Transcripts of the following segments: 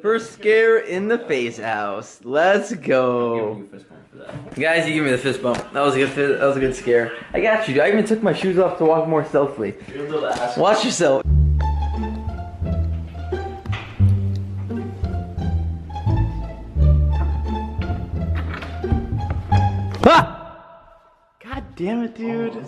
First scare in the FaZe house. Let's go. Guys, you give me the fist bump. That was a good scare. I got you. I even took my shoes off to walk more stealthily. Watch yourself. Ah! God damn it, dude.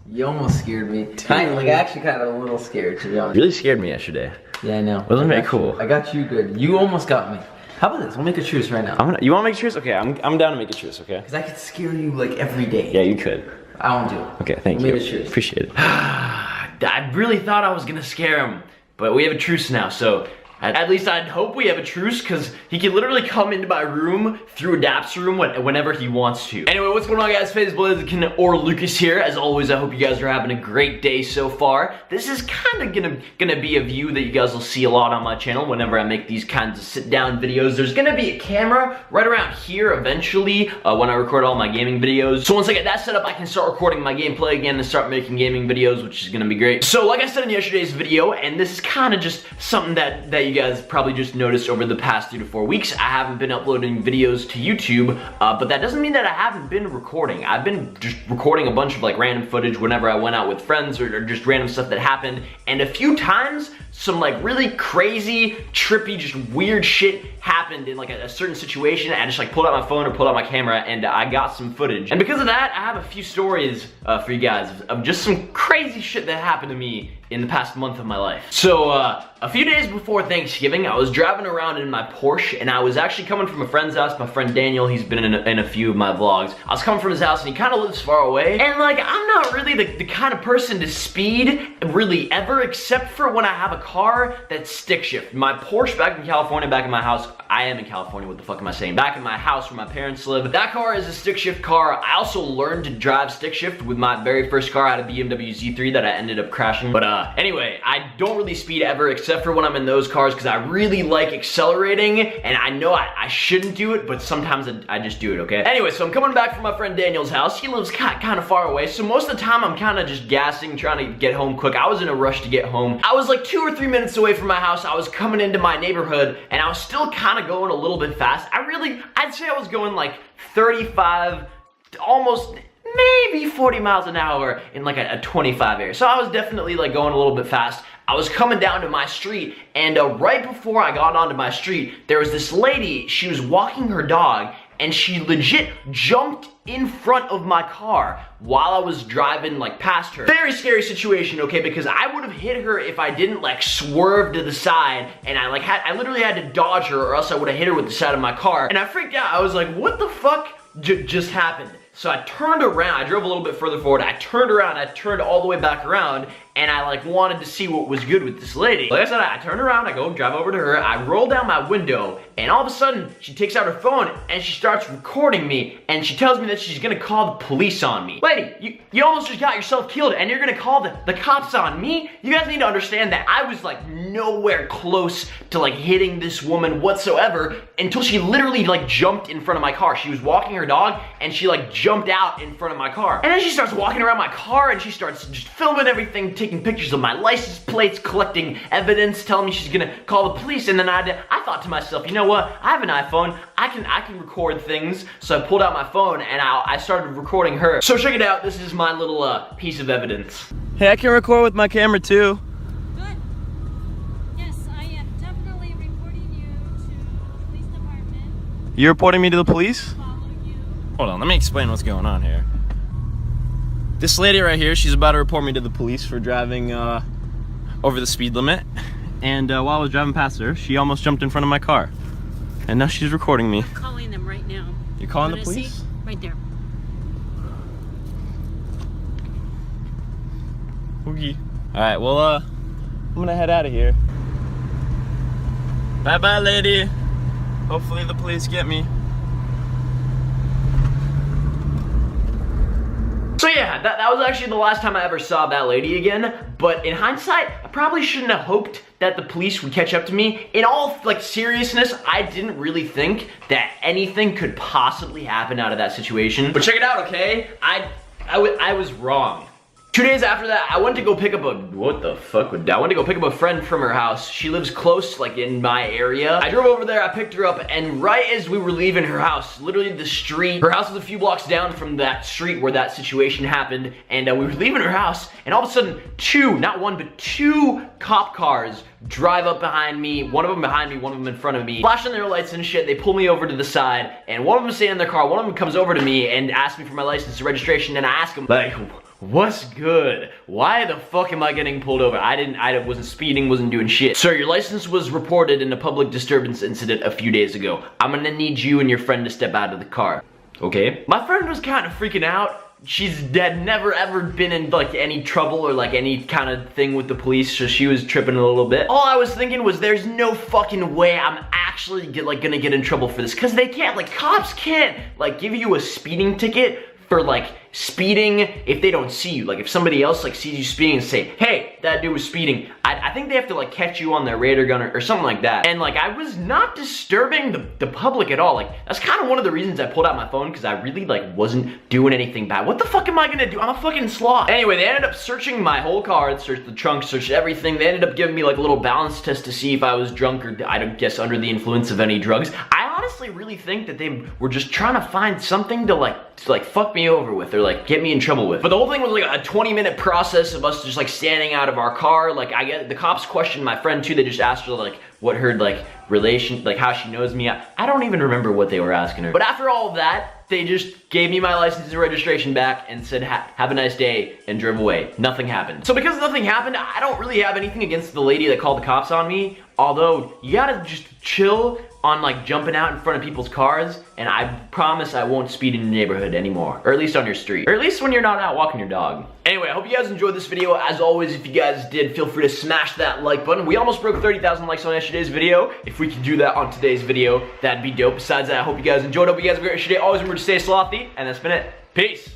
You almost scared me. Like, actually kind of a little scared, to be honest. Really scared me yesterday. Yeah, I know. Wasn't very cool. I got you good. You almost got me. How about this? We'll make a truce right now. You want to make a truce? Okay, I'm down to make a truce, okay? Because I could scare you like every day. Yeah, you could. I won't do it. Okay, thank you. We'll make a truce. Appreciate it. I really thought I was gonna scare him, but we have a truce now, so at least I'd hope we have a truce, because he can literally come into my room through Adapt's room whenever he wants to. Anyway, what's going on, guys? FaZe, Blaziken, or Lucas here. As always, I hope you guys are having a great day so far. This is kind of gonna be a view that you guys will see a lot on my channel whenever I make these kinds of sit-down videos. There's gonna be a camera right around here eventually when I record all my gaming videos. So once I get that set up, I can start recording my gameplay again and start making gaming videos, which is gonna be great. So like I said in yesterday's video, and this is kind of just something that you guys probably just noticed over the past 3 to 4 weeks, I haven't been uploading videos to YouTube, but that doesn't mean that I haven't been recording. I've been just recording a bunch of like random footage whenever I went out with friends or just random stuff that happened, and a few times some like really crazy, trippy, just weird shit happened in like a certain situation. I just like pulled out my phone or pulled out my camera and I got some footage. And because of that, I have a few stories for you guys of just some crazy shit that happened to me in the past month of my life. So a few days before Thanksgiving, I was driving around in my Porsche and I was actually coming from a friend's house. My friend Daniel, he's been in a few of my vlogs. I was coming from his house and he kind of lives far away. And like, I'm not really the kind of person to speed really ever, except for when I have a car that's stick shift. My Porsche back in California, back in my house, I am in California, what the fuck am I saying? Back in my house where my parents live, that car is a stick shift car. I also learned to drive stick shift with my very first car. I had a BMW Z3 that I ended up crashing. But anyway, I don't really speed ever except for when I'm in those cars because I really like accelerating, and I know I shouldn't do it, but sometimes I just do it, okay? Anyway, so I'm coming back from my friend Daniel's house. He lives kind of far away, so most of the time I'm kind of just gassing, trying to get home quick. I was in a rush to get home. I was like 2 or 3 minutes away from my house. I was coming into my neighborhood, and I was still kind of going a little bit fast. I'd say I was going like 35, almost maybe 40 miles an hour in like a 25 area. So I was definitely like going a little bit fast. I was coming down to my street, and right before I got onto my street, there was this lady. She was walking her dog, and she legit jumped in front of my car while I was driving like past her. Very scary situation, okay, because I would have hit her if I didn't like swerve to the side, and I literally had to dodge her, or else I would have hit her with the side of my car. And I freaked out. I was like, what the fuck just happened? So I turned around, I drove a little bit further forward, I turned around, I turned all the way back around, and I like wanted to see what was good with this lady. Like I said, I turned around, I go drive over to her, I roll down my window, and all of a sudden, she takes out her phone, and she starts recording me, and she tells me that she's gonna call the police on me. Lady, you almost just got yourself killed, and you're gonna call the cops on me? You guys need to understand that I was like nowhere close to like hitting this woman whatsoever until she literally like jumped in front of my car. She was walking her dog, and she like jumped out in front of my car. And then she starts walking around my car, and she starts just filming everything, taking pictures of my license plates, collecting evidence, telling me she's gonna call the police. And then I thought to myself, you know what? I have an iPhone. I can record things. So I pulled out my phone and I started recording her. So check it out. This is my little piece of evidence. Hey, I can record with my camera too. Good. Yes, I am definitely reporting you to the police department. You're reporting me to the police? Follow you. Hold on, let me explain what's going on here. This lady right here, she's about to report me to the police for driving over the speed limit. And while I was driving past her, she almost jumped in front of my car. And now she's recording me. I'm calling them right now. You're calling the Wanna police? see? Right there. Oogie. Alright, well, I'm gonna head out of here. Bye-bye, lady. Hopefully the police get me. So yeah, that was actually the last time I ever saw that lady again, but in hindsight, I probably shouldn't have hoped that the police would catch up to me. In all like seriousness, I didn't really think that anything could possibly happen out of that situation. But check it out, okay? I was wrong. 2 days after that, I went to go pick up a, what the fuck would I went to go pick up a friend from her house. She lives close, like in my area. I drove over there, I picked her up, and right as we were leaving her house, literally the street, her house was a few blocks down from that street where that situation happened, and we were leaving her house, and all of a sudden, not one, but two cop cars drive up behind me, one of them behind me, one of them in front of me, flashing their lights and shit. They pull me over to the side, and one of them staying in their car, one of them comes over to me and asks me for my license and registration, and I ask him, like, what's good? Why the fuck am I getting pulled over? I wasn't speeding, wasn't doing shit. Sir, your license was reported in a public disturbance incident a few days ago. I'm gonna need you and your friend to step out of the car. Okay? My friend was kind of freaking out. She's never ever been in like any trouble or like any kind of thing with the police, so she was tripping a little bit. All I was thinking was there's no fucking way I'm actually gonna get in trouble for this, because they can't, like, cops can't like give you a speeding ticket for like speeding if they don't see you. Like if somebody else like sees you speeding and say, hey, that dude was speeding, I think they have to like catch you on their radar gun or something like that. And like I was not disturbing the public at all. Like that's kind of one of the reasons I pulled out my phone, because I really like wasn't doing anything bad. What the fuck am I gonna do? I'm a fucking sloth. Anyway, they ended up searching my whole car, searched the trunk, searched everything. They ended up giving me like a little balance test to see if I was drunk or I don't guess under the influence of any drugs. I honestly really think that they were just trying to find something to like fuck me over with or like get me in trouble with. But the whole thing was like a 20-minute process of us just like standing out of our car. Like I get the cops questioned my friend too. They just asked her like what her like relation, like how she knows me. I don't even remember what they were asking her. But after all of that, they just gave me my license and registration back and said have a nice day and drove away. Nothing happened. So because nothing happened, I don't really have anything against the lady that called the cops on me. Although you gotta just chill on like jumping out in front of people's cars, and I promise I won't speed in your neighborhood anymore, or at least on your street, or at least when you're not out walking your dog. Anyway, I hope you guys enjoyed this video. As always, if you guys did, feel free to smash that like button. We almost broke 30,000 likes on yesterday's video. If we can do that on today's video, that'd be dope. Besides that, I hope you guys enjoyed. Hope you guys have a great day. Always remember to stay slothy, and that's been it. Peace.